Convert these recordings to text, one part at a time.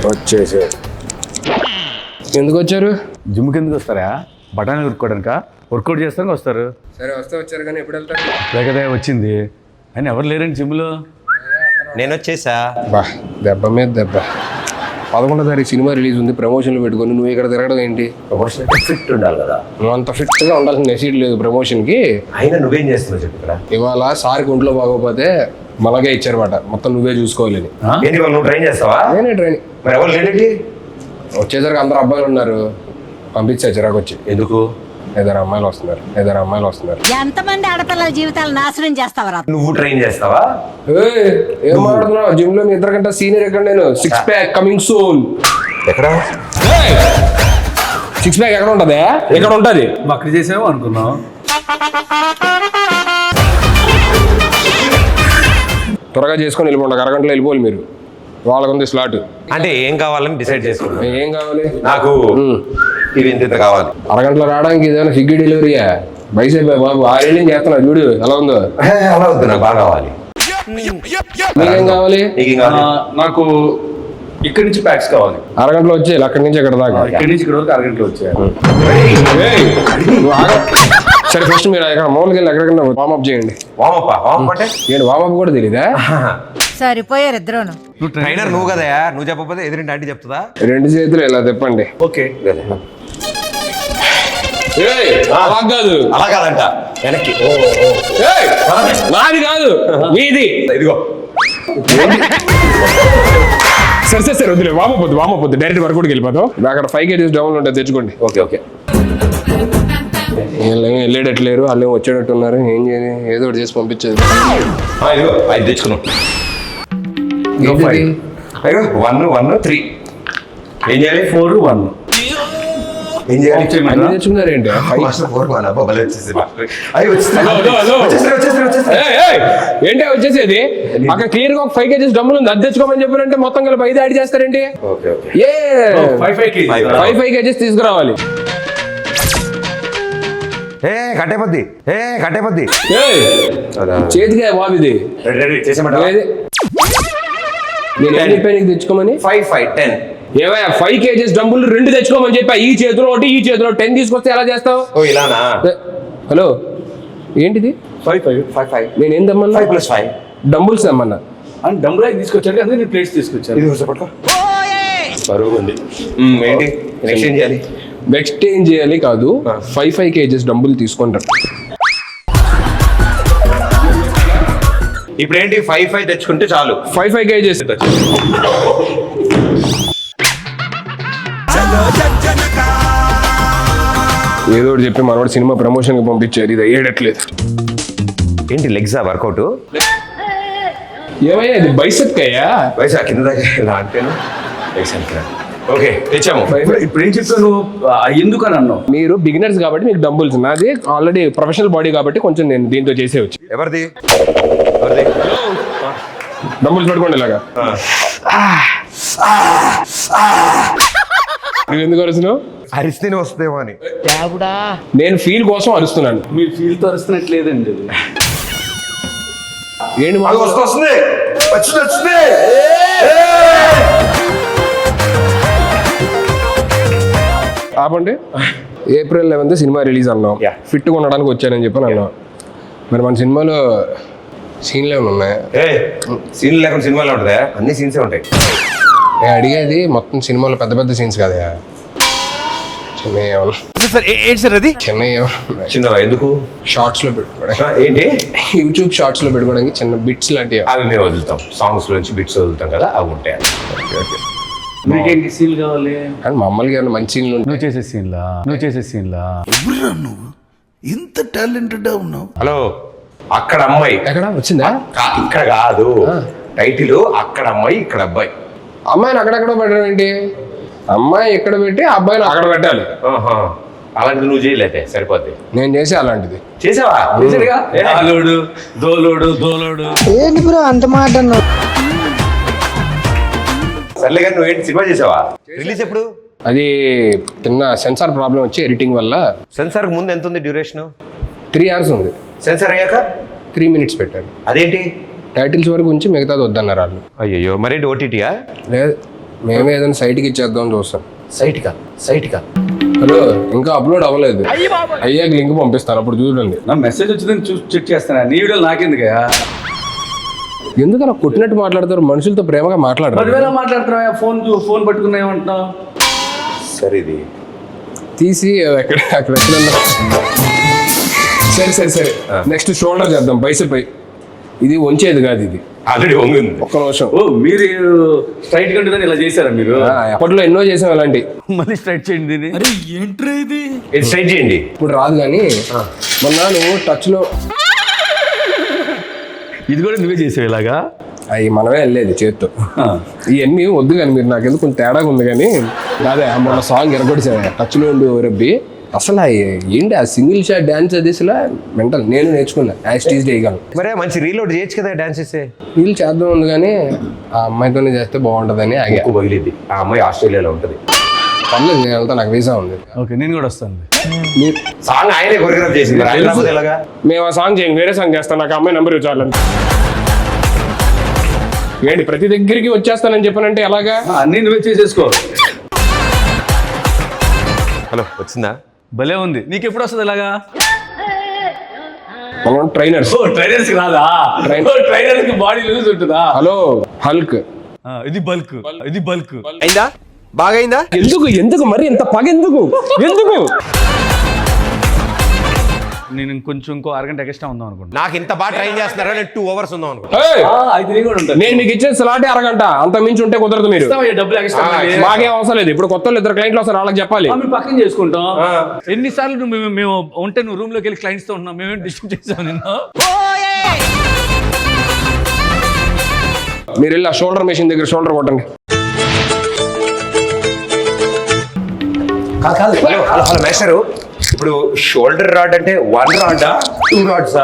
వచ్చేసారు. ఎందుకు వచ్చారు? జిమ్కి ఎందుకు వస్తారా? బఠానీ ఉరుక్కోవడానిక? వర్కౌట్ చేస్తానికి వస్తారు. సరే వస్తే వచ్చారు కానీ ఎప్పుడు వెళ్తారు? లేకదే వచ్చింది అని ఎవరు లేరండి జిమ్లో. నేను వచ్చేసా. బా దెబ్బ మీద దెబ్బ. 11వ తారీఖు సినిమా రిలీజ్ ఉంది, ప్రమోషన్లు పెట్టుకొని నువ్వు ఇక్కడ తిరగడం ఏంటి? ప్రమోషన్ ఫిట్ ఉండాలి కదా. నువ్వు అంత ఫిట్గా ఉండాల్సిన నెసీడ్ లేదు ప్రమోషన్కి. అయినా నువ్వేం చేస్తున్నావు చెప్పు ఇక్కడ. ఇవాళ సార్కి ఒంట్లో బాగోకపోతే మనకే ఇచ్చారన్నమాట, మొత్తం నువ్వే చూసుకోవాలని. ఏంటి వాళ్ళు నువ్వు ట్రైన్ చేస్తావా? నేనే ట్రైనింగ్. మరి ఎవరు లేడీ? వచ్చేసరికి అందరు అబ్బాయిలు ఉన్నారు, పంపించా చిరాకు వచ్చి. ఎందుకు? ఏదైనా అమ్మాయిలు వస్తున్నారు. ఎంతమంది ఆడపిల్లల జీవితాలు నాశనం చేస్తావరా? నువ్వు ట్రైన్ చేస్తావా? ఏం మాట్లాడుతున్నావు? జిమ్ లో మీ ఇద్దరు కంటే సీనియర్ ఎక్కడ? నేను 6 ప్యాక్ కమింగ్ సూన్. ఎక్కడ 6 ప్యాక్ ఎక్కడ ఉంటది? ఎక్కడ ఉంటది? అక్కడ చేసామో అనుకున్నాం. త్వరగా చేసుకొని వెళ్ళిపోండి, అరగంటలో వెళ్ళిపోవాలి మీరు. వాళ్ళకుంది స్లాట్. అంటే ఏం కావాలని డిసైడ్ చేసుకున్నా. ఏం కావాలి? నాకు ఇది ఇంత కావాలి. అరగంటలో రావడానికి ఏదైనా స్విగ్గీ డెలివరీయా? బైసైపోయా బాబు, 6 ఏళ్ళు చేస్తున్నా చూడు ఎలా ఉందో. అలా వద్దు, నాకు బాగా కావాలి. మీకేం కావాలి? నాకు ఇక్కడి నుంచి ప్యాక్స్ కావాలి. అరగంటలో వచ్చేయాలి, అక్కడి నుంచి ఎక్కడ దాకా. ఇక్కడి నుంచి ఇక్కడ వరకు అరగంటలో వచ్చేయాలి. సరే ఫస్ట్ మీరు ఎక్కడ మామూలుగా వెళ్ళి ఎక్కడికన్నా వార్మప్ చేయండి. వామప్ అంటే ఏంటి వార్మప్ కూడా తెలీదా? సరిపోయారు ఇద్దరును. ట్రైనర్ నువ్వు కదా, నువ్వు చెప్పకపోతే ఎదురింటి ఆంటీ చెప్తుందా? 2 చేతులు ఇలా తిప్పండి. ఓకే. అలా కాదు, అలా కాదంట, వెనక్కి. నాది కాదు మీది. ఇదిగో సరే వద్దులే, వామపోద్దు డైరెక్ట్ వర్కౌట్కి వెళ్ళిపోతాం. అక్కడ 5 kgs డౌన్ ఉంటుంది, తెచ్చుకోండి. ఓకే. వెళ్ళేటట్లేరు, వాళ్ళు వచ్చేటట్టు ఉన్నారు. ఏం చేయాలి? ఏదో ఒకటి చేసి పంపించేది. ఇదిగో 5 తెచ్చుకున్నాం. 1 3 ఏం చేయాలి? 4 1 ఏం చేయాలి? అన్ని తెచ్చుకున్నారు ఏంటి? ఏంటి వచ్చేసేది? అక్కడ క్లియర్ గా 5 kgs డబ్బులు ఉంది, అది తెచ్చుకోమని చెప్పారంటే మొత్తం కలిపి 5 యాడ్ చేస్తారేంటి? 5 kgs తీసుకురావాలి. కట్టేపద్ది చేతికే బాబు ఇది. నేను ఏం చెప్పాను నీకు తెచ్చుకోమని? 5 5 10 ఏవయ్యా 5 kgs డబ్బులు 2 తెచ్చుకోమని చెప్పా. ఈ చేతిలో ఒకటి, ఈ చేతిలో 10 తీసుకొస్తే ఎలా చేస్తావు? ఇలానా? హలో ఏంటిది? 5 5 5 నేను ఏం తెమ్మన్నా? 5 + 5 డంబుల్స్ తెమ్మన్నా. అని డంబుల్ తీసుకొచ్చాడు, అందుకే నేను ప్లేట్స్ తీసుకొచ్చాను. ఇది పట్టుకో. బరువు ఉంది. ఏంటి ఎక్స్చేంజ్ చేయాలి? ఎక్స్చేంజ్ చేయాలి కాదు, 5 kgs డంబుల్ తీసుకుంటారు. ఇప్పుడు ఏంటి? 5 5 తెచ్చుకుంటే చాలు. 5 kgs. ఏదో ఒకటి చెప్పి మనవాడు సినిమా ప్రమోషన్ కి పంపించారు, ఇది అయ్యేటట్లేదు. ఏంటి లెగ్సా వర్కౌట్? ఏమయ్యా ఇది బైసెప్ అయ్యా? వయసు కింద దాకా ఇలా అంటేను. ఓకే తెచ్చాము. ఇప్పుడు ఏం చెప్తాను? ఎందుకు అని అన్నావు? మీరు బిగినర్స్ కాబట్టి మీకు డంబుల్స్, నాది ఆల్రెడీ ప్రొఫెషనల్ బాడీ కాబట్టి కొంచెం నేను దీంతో చేసేవచ్చు. ఎవరిది? డంబుల్స్ పట్టుకోండి ఇలాగా. నువ్వు ఎందుకు అరుస్తున్నావు? అరిస్తేనే వస్తుందేమో అని. నేను ఫీల్ కోసం అరుస్తున్నాను. మీరు ఫీల్ తో అరుస్తున్నట్లేదండి. ఏంటి వస్తుంది. ఆపండి. April 11th సినిమా రిలీజ్ అన్నాం. ఫిట్గా ఉండడానికి వచ్చానని చెప్పి అన్నాం. మరి మన సినిమాలో సీన్లు ఏమైనా ఉన్నాయా? సీన్లు లేకుండా సినిమాలో ఉంటుందా? అన్ని సీన్సే ఉంటాయి. నేను అడిగేది మొత్తం సినిమాలో పెద్ద పెద్ద సీన్స్ కదా, చిన్న ఎందుకు షార్ట్స్ లో పెట్టుకోవడానికి. ఏంటి? యూట్యూబ్ షార్ట్స్ లో పెట్టుకోవడానికి చిన్న బిట్స్ లాంటివి. అవి మేము వదులుతాం, సాంగ్స్ నుంచి బిట్స్ వదులుతాం కదా, అవి ఉంటాయి. మీకేంటి సీన్ కావాలి? అండ్ మామూలుగా మంచి సీన్లు ఉంటాయి. నువ్వు చేసే సీన్లా నువ్వు ఇంత టాలెంటెడ్ ఉన్నావు. హలో, అక్కడ అమ్మాయి ఎక్కడ వచ్చిందా? ఇక్కడ కాదు టైటిల్. అక్కడ అమ్మాయి, ఇక్కడ అబ్బాయి. అమ్మాయిని అక్కడెక్కడ పెట్టడం ఏంటి? అమ్మాయి ఎక్కడ పెట్టి అబ్బాయిని అక్కడ పెట్టాలి. అలాంటిది నువ్వు చేయలేదే, సరిపోద్ది. నేను చేసే అలాంటిది. చేసావా? దోలోడు ఏంటి బ్రో అంత మాట అన్నావు? సర్లే కానీ నువ్వేంటి సినిమా చేసావా? రిలీజ్ ఎప్పుడు? అది చిన్న సెన్సార్ ప్రాబ్లం వచ్చి ఎడిటింగ్ వల్ల. సెన్సార్ ముందు ఎంత ఉంది డ్యూరేషన్? 3 hours ఉంది. సెన్సార్ అయ్యాక 3 minutes పెట్టాను. అదేంటి? టైటిల్స్ వరకు ఉంచి మిగతాది వద్దన్నారు వాళ్ళు. అయ్యో మరేంటి ఓటీటీయా? లేదు, మేమే ఏదైనా సైట్కి ఇచ్చేద్దాం చూస్తాం. సైట్కా హలో, ఇంకా అప్లోడ్ అవ్వలేదు, అయ్యాక లింక్ పంపిస్తాను, అప్పుడు చూడండి. నా మెసేజ్ వచ్చిందని చూసి చెక్ చేస్తాను. నీ వీడియోలు నాకెందుకయ్యా? ఎందుకు అలా కొట్టినట్టు మాట్లాడతారు? మనుషులతో ప్రేమగా మాట్లాడరు. 10,000 మాట్లాడుతున్నావా? ఫోన్ పట్టుకున్నా ఏమంటున్నావు? సరే ఇది తీసి అక్కడ ఎక్కడన్నా. సరే నెక్స్ట్ షోల్డర్ చేద్దాం, బైసెప్. ఇది వంచేది కాదు, ఇది ఆల్రెడీ వంగింది. ఒక్క నిమిషం. ఓ మీరు స్ట్రైట్ కంటే ఇలా చేశారా మీరు? అప్పట్లో ఎన్నో చేసాం అలాంటి. మళ్ళీ స్ట్రైట్ చేయండి దీన్ని. ఇది స్ట్రైట్ చేయండి. ఇప్పుడు రాదు కానీ మొన్న నువ్వు టచ్లో ఇది కూడా నువ్వే చేసావు ఇలాగా? అవి మనమే వెళ్ళేది చేత్తో. ఇవన్నీ వద్దు కానీ మీరు నాకు ఎందుకు కొంచెం తేడాగా ఉంది కానీ అదే మొన్న సాంగ్ ఎరగొడిసా టచ్లో ఉండి రబ్బి. అసలు ఏంటి ఆ సింగిల్ షాట్ డ్యాన్స్ అది అసలు మెంటల్. నేను నేర్చుకున్నా, యాస్టీజ్ చేయగలను. మరే మంచి రీలోడ్ చేయొచ్చు కదా డాన్స్ చేస్తే. వీళ్ళు చేద్దాం ఉంది కానీ ఆ అమ్మాయితోనే చేస్తే బాగుంటుందని ఆగా. ఎక్కువ పగిలిద్ది. ఆ అమ్మాయి ఆస్ట్రేలియాలో ఉంటుంది. పర్లేదు, నేను వెళ్తా, నాకు వీసా ఉంది. ఓకే, నేను కూడా వస్తాను. మీరు సాంగ్ ఆయనే కొరియోగ్రాఫ్ చేసింది. ఆయన రాకపోతే ఎలాగా? మేము ఆ సాంగ్ చేయండి, వేరే సాంగ్ చేస్తాను, నాకు అమ్మాయి నెంబర్ ఇవ్వాలని. ఏంటి ప్రతి దగ్గరికి వచ్చేస్తానని చెప్పానంటే ఎలాగా? అన్నీ నువ్వే చేసేసుకో. హలో, వచ్చిందా? భలే ఉంది. నీకు ఎప్పుడు వస్తుంది ఇలాగా? మనం ట్రైనర్స్. ట్రైనర్స్ రాదా? ట్రైనర్స్ కి బాడీ లూజ్ ఉంటుందా? Hello Hulk. ఇది బల్క్. అయిందా? బాగా అయిందా? ఎందుకు మరి ఇంత పగ ఎందుకు? నేను ఇంకో అరగంట ఎక్స్ట్రా ఉందాం అనుకుంటా. నాకు ఇంత బాగా ట్రైన్ చేస్తున్నారా? నేను 2 hours ఉందాం అనుకుంటా. అయితే కూడా ఉంటాను. నేను మీకు ఇచ్చే స్లాటే అరగంట, అంత మించి ఉంటే కుదరదు. మీరు డబ్బులు ఎక్స్ట్రా మాకేం అవసరం లేదు. ఇప్పుడు కొత్త 2 క్లయింట్లు వస్తారు, వాళ్ళకి చెప్పాలి. మేము పక్కన చేసుకుంటాం. ఎన్నిసార్లు మేము ఉంటే నువ్వు రూమ్ లోకి వెళ్ళి క్లయింట్స్ తో ఉన్నాం. మేమేం డిస్టర్బ్ చేసాం నిన్ను? మీరు వెళ్ళి ఆ షోల్డర్ మెషిన్ దగ్గర షోల్డర్ కొట్టండి. కాదు హలో మేస్టరు, ఇప్పుడు షోల్డర్ రాడ్ అంటే 1 రాడా 2 రాడ్సా?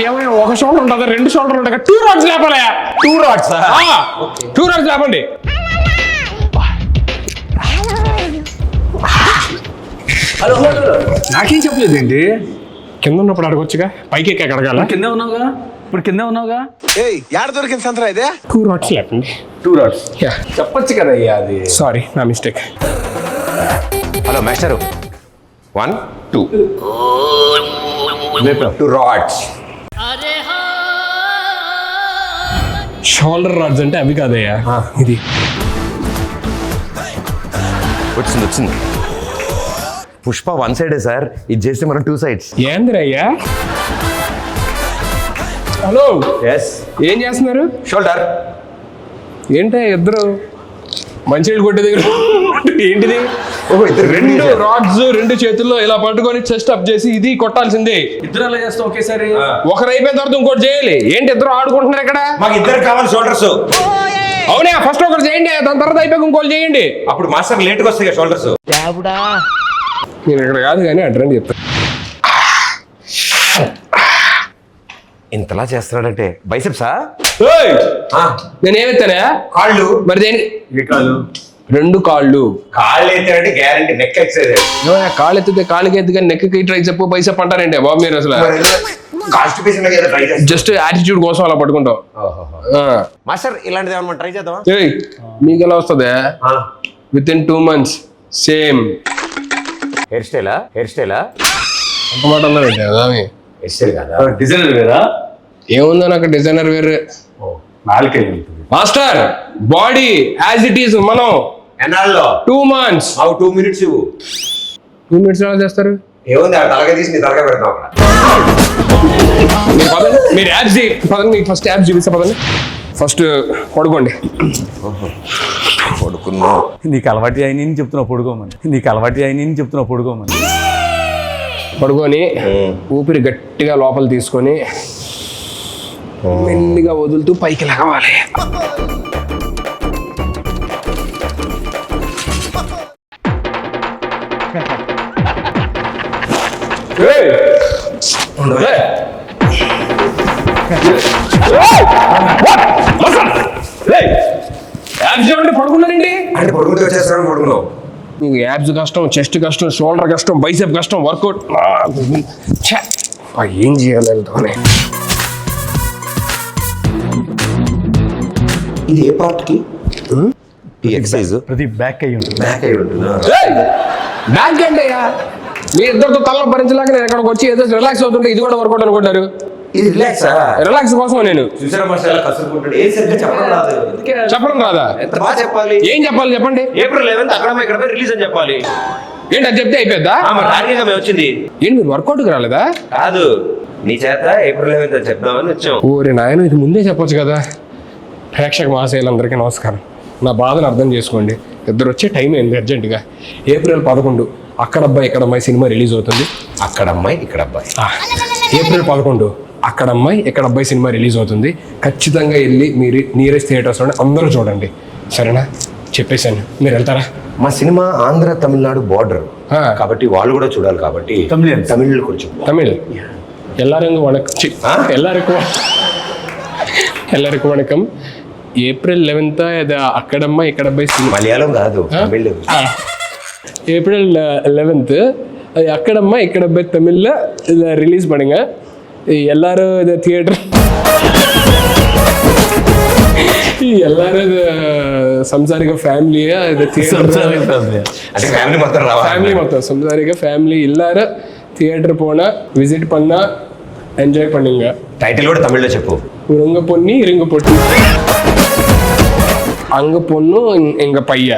ఏమైనా ఒక షోల్డర్ ఉంటుంది, 2 షోల్డర్ ఉంటాయి, 2 రాడ్స్ లేపాలి. 2 రాడ్సా? 2 రాడ్స్ లేపండి. హలో నాకేం చెప్పలేదు ఏంటి? కింద ఉన్నప్పుడు అడగొచ్చుగా, పైకి ఎక్కి అడగాల. కింద ఉన్నావుగా, ఇప్పుడు కింద ఉన్నావుగా. యాడ దొరికింది సంతరా ఇదే? 2 రాడ్స్ లేపండి. 2 రాడ్స్ చెప్పొచ్చు కదా అయ్యా. అది సారీ, నా మిస్టేక్. హలో మేస్టరు, 1 2 2 రాడ్స్. షోల్డర్ రాడ్స్ అంటే అవి కాదయ్యా, ఇది. వచ్చింది. పుష్ప 1 సైడే సార్, ఇది చేస్తే మనం 2 sides. ఏందిరయ్యా? Hello, yes. ఏం చేస్తున్నారు? షోల్డర్. ఏంటి ఇద్దరు మంచినీళ్ళు కొట్టే దగ్గర ఏంటిది? ఇద్దరు 2 రాడ్స్ 2 చేతుల్లో ఇలా పట్టుకొని చెస్ట్ అప్ చేసి ఇది కొట్టాల్సిందే. ఇద్దరు అలా చేస్తాం ఒకేసారి. ఒకరు అయిపోయిన తర్వాత ఇంకోటి చేయాలి. ఏంటి ఇద్దరు ఆడుకుంటున్నారు ఇక్కడ? మాకు ఇద్దరు కావాలి షోల్డర్స్. అవునా, ఫస్ట్ ఒకరు చేయండి, దాని తర్వాత అయిపోయి ఇంకోటి చేయండి. అప్పుడు మాస్టర్ లేట్గా వస్తాయి కదా షోల్డర్స్. నేను ఇక్కడ కాదు కానీ అడ్రండి చెప్తాను. ఇంతలా చేస్తున్నాడంటే బైసెప్సా? నేను ఏమెత్తానా? కాళ్ళు. మరి దేని? 2 కాళ్ళు. కాళ్ళు ఎత్తాడంటే గ్యారంటీ నెక్ ఎక్సైజ్. కాళ్ళు ఎత్తితే కాళ్ళకి ఎత్తి కానీ నెక్కి ట్రై చెప్పు బైసెప్ అంటారంటే బాబు మీరు అసలు జస్ట్ యాటిట్యూడ్ కోసం అలా పట్టుకుంటాం. మాస్టర్ ఇలాంటిది ఏమన్నా ట్రై చేద్దామా? మీకు ఎలా వస్తుంది? Within 2 months same hair స్టైలా? అంత మాట అన్నారు హెయిర్ స్టైల్ కదా, డిజైనర్ వేరా? ఏముందో నాకు డిజైనర్ వేరే. Master body as it is మనం ఎన్నాళ్ళలో 2 months. 2 minutes ఇవ్వు. 2 minutes ఎలా చేస్తారు? ఏముంది, తలగా తీసి నీ తలగా పెడతాం అక్కడ. మీరు యాప్స్ పదండి, మీకు ఫస్ట్ యాప్స్ చూపిస్తా పదండి. ఫస్ట్ పడుకోండి. పడుకున్నా. నీకు అలవాటు అయిన చెప్తున్నావు పడుకోమని. పడుకొని ఊపిరి గట్టిగా లోపల తీసుకొని మెల్లిగా వదులుతూ పైకి లగవాలి. పడుకున్నారండి అంటే పడుకుంటే వచ్చేస్తాను. పడుకున్నావు. మీకు యాబ్స్ కష్టం, చెస్ట్ కష్టం, షోల్డర్ కష్టం, బైసెప్ కష్టం, వర్కౌట్ ఏం చేయాలి? ఇది ఏ పార్ట్కి ఈ ఎక్సర్సైజ్ ప్రతి బ్యాక్ అయ్యి ఉంటుంది. బ్యాక్ అయి ఉంటుంది. బ్యాంక్ అంటే మీ ఇద్దరితో తల భరించలేక నేను ఎక్కడికి వచ్చి ఏదో రిలాక్స్ అవుతుంటే ఇది కూడా వర్కౌట్ అనుకుంటారు. ఇది రిలాక్సా? రిలాక్స్ కోసం నేను చూసారా మసాలా కసురుకుంటాడు. ఏ సరిగ్గా చెప్పడం రాదు. చెప్పడం రాదా? ఎంత బాగా చెప్పాలి. ఏం చెప్పాలి చెప్పండి. ఏప్రిల్ 11th అక్కడ ఇక్కడ రిలీజ్ అని చెప్పాలి. ఏంటి అది చెప్తే అయిపోద్దా? టార్గెట్ మేము వచ్చింది. ఏంటి మీరు వర్కౌట్కి రాలేదా? కాదు, నీ చేత ఏప్రిల్ 11th అని చెప్దామని వచ్చాం. ఓరే నాయన, ఇది ముందే చెప్పొచ్చు కదా. ప్రేక్షక మహాశయులందరికీ నమస్కారం. నా బాధను అర్థం చేసుకోండి. ఇద్దరు వచ్చే టైం ఏంది అర్జెంటుగా. ఏప్రిల్ 11 అక్కడ అబ్బాయి ఇక్కడ అమ్మాయి సినిమా రిలీజ్ అవుతుంది. అక్కడ అమ్మాయి ఇక్కడ అబ్బాయి. ఏప్రిల్ 11 అక్కడ అమ్మాయి ఇక్కడ అబ్బాయి సినిమా రిలీజ్ అవుతుంది. ఖచ్చితంగా వెళ్ళి మీరు నియరెస్ట్ థియేటర్స్లోనే అందరూ చూడండి, సరేనా? చెప్పేశాను, మీరు వెళ్తారా? మా సినిమా ఆంధ్ర తమిళనాడు బార్డర్ ఆ. కాబట్టి వాళ్ళు కూడా చూడాలి కాబట్టి Tamilians. తమిళ్ కొంచెం தமிழ் எல்லாருக்கும் வணக்கம். எல்லாருக்கும் வணக்கம். ఏప్రిల్ 11 ఇది అక్కడమ్మ ఇక్కడ అబ్బాయి సినిమా. మలయాళం కాదు, తమిళ్. ஏப்ரல் 11 அது அக்கடம்மா இக்கடப்பை தமிழில் இதை ரிலீஸ் பண்ணுங்க. எல்லாரும் இது தியேட்டர் எல்லாரும் இது సంసారిక ఫ్యామిలీగా ఇది అంటే ఫ్యామిలీ మొత్తం రావాలి. ఫ్యామిలీ మొత్తం సంసారిక ఫ్యామిలీ எல்லாரும் தியேட்டர் போனா விசிட் பண்ணா ఎంజాయ్ பண்ணுங்க. టైటిల్ కూడా తమిళ్లో చెప్పు. உங்க பொண்ணி இருங்க பொட்டி, అంగ పొన్ను ఇంక పయ్య.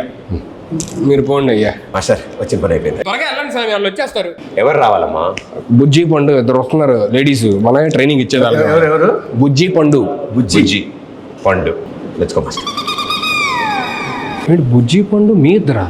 మీరు పోండి అయ్యా. మాస్టర్ వచ్చిన పని అయిపోయింది. త్వరగా వెళ్ళండి స్వామి, వాళ్ళు వచ్చేస్తారు. ఎవరు రావాలమ్మా? బుజ్జి పండు ఇద్దరు వస్తున్నారు లేడీస్, మనమే ట్రైనింగ్ ఇచ్చేదాన్ని. ఎవరు? బుజ్జి పండు. బుజ్జి పండు. Let's go master. బుజ్జి పండు మీ ఇద్దరా?